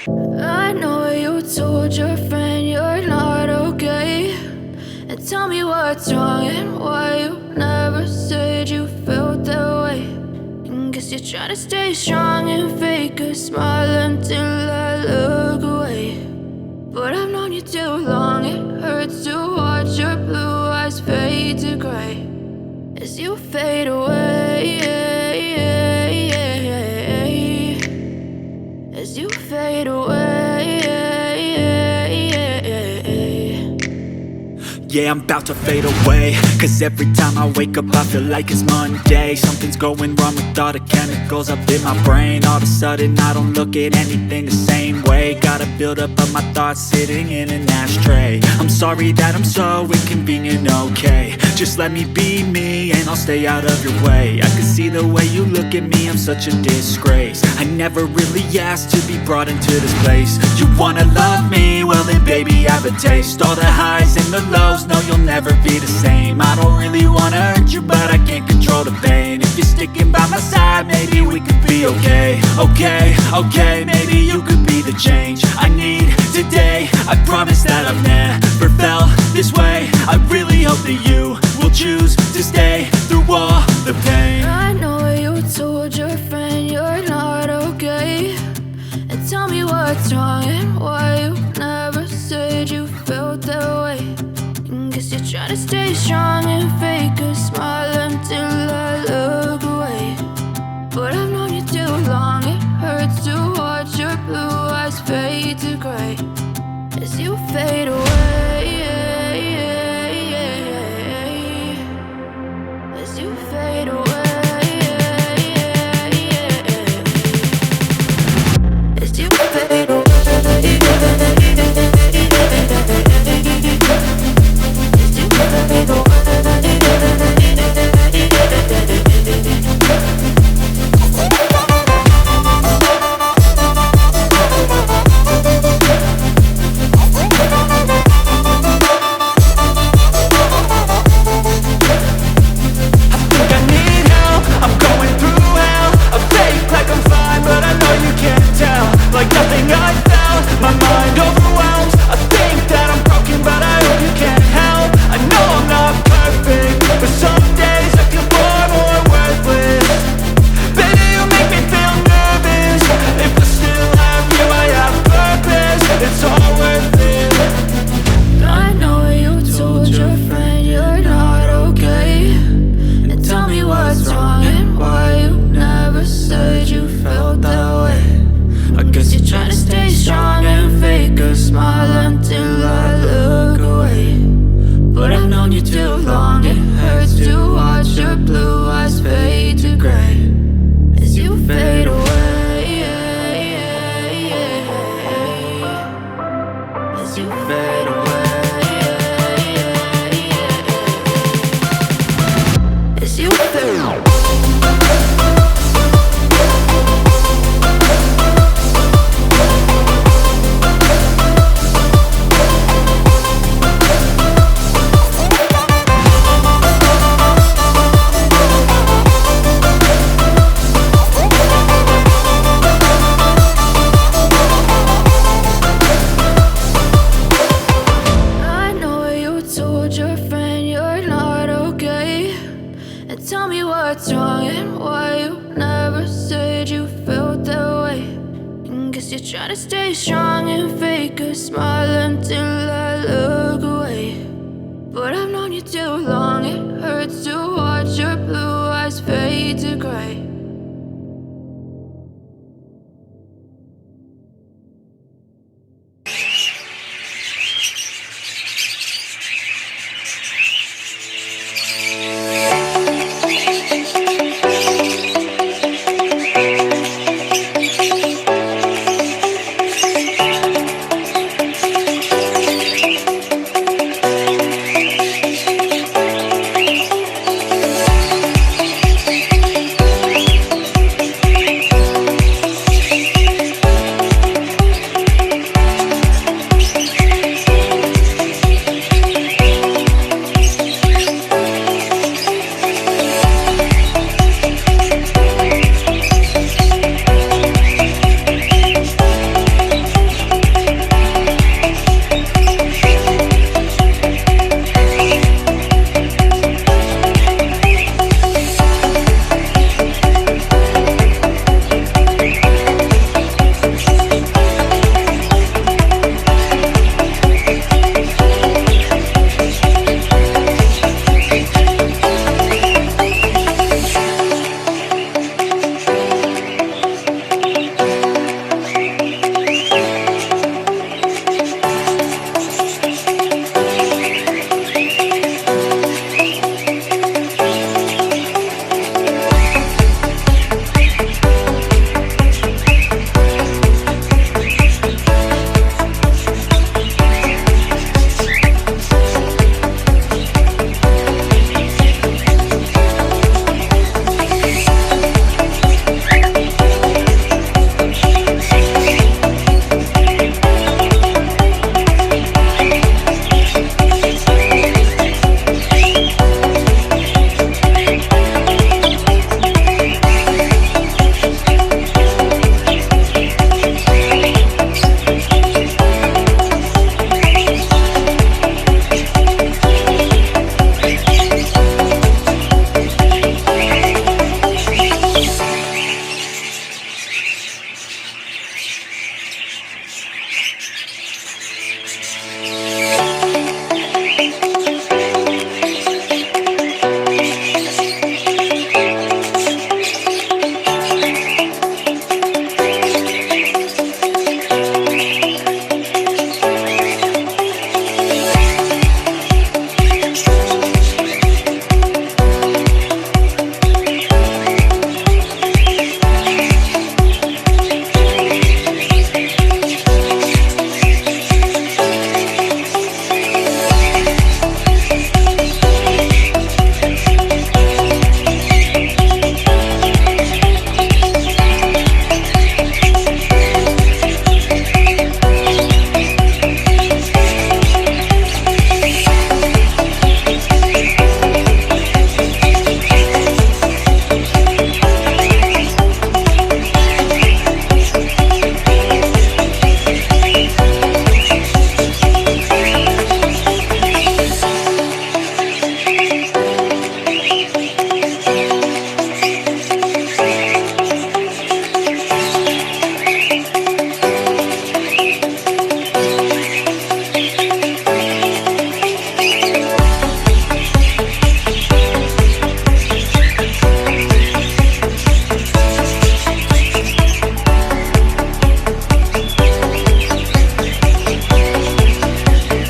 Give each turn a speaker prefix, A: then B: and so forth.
A: I know you told your friend you're not okay, and tell me what's wrong and why you never said you felt that way. And guess you're trying to stay strong and fake a smile until I look away. But I've known you too long, it hurts to watch your blue eyes fade to gray as you fade away, as you fade away.
B: Yeah, I'm about to fade away, cause every time I wake up I feel like it's Monday. Something's going wrong with all the chemicals up in my brain. All of a sudden I don't look at anything the same way. Got a build up of my thoughts sitting in an ashtray. I'm sorry that I'm so inconvenient, okay. Just let me be me and I'll stay out of your way. I can see the way you look at me, I'm such a disgrace. I never really asked to be brought into this place. You wanna love me? Well then baby have a taste. All the highs and the lows, no you'll never be the same. I don't really wanna hurt you but I can't control the pain. If you're sticking by my side, maybe we could be okay. Okay, maybe you could be the change I need today. I promise that I've never felt this way. I really hope that you will choose to stay through all the pain.
A: I know you told your friend you're not okay, and tell me what's wrong and why you never said you felt that way. And guess you're trying to stay strong and fake a smile until I look away. But I've known you too long, it hurts to watch your blue eyes fade to gray as you fade away, as you fade away. As you fade away, as you fade away.
B: Like nothing I felt, my mind overwhelmed. I think that I'm broken, but I hope you can't help. I know I'm not perfect, but some days I feel far more worthless. Baby, you make me feel nervous. If I still have you, I have purpose. It's all worth it.
A: I know you told your friend you're not okay, and tell me what's wrong and why you never said you felt that way. I guess you're trying to stay strong and fake a smile until I look away. But I've known you too long, it hurts to watch your blue eyes fade to gray as you fade away, as you fade away, as you fade away. Tell me what's wrong and why you never said you felt that way. And guess you're trying to stay strong and fake a smile until I look away. But I've known you too long, it hurts to watch your blue eyes fade to gray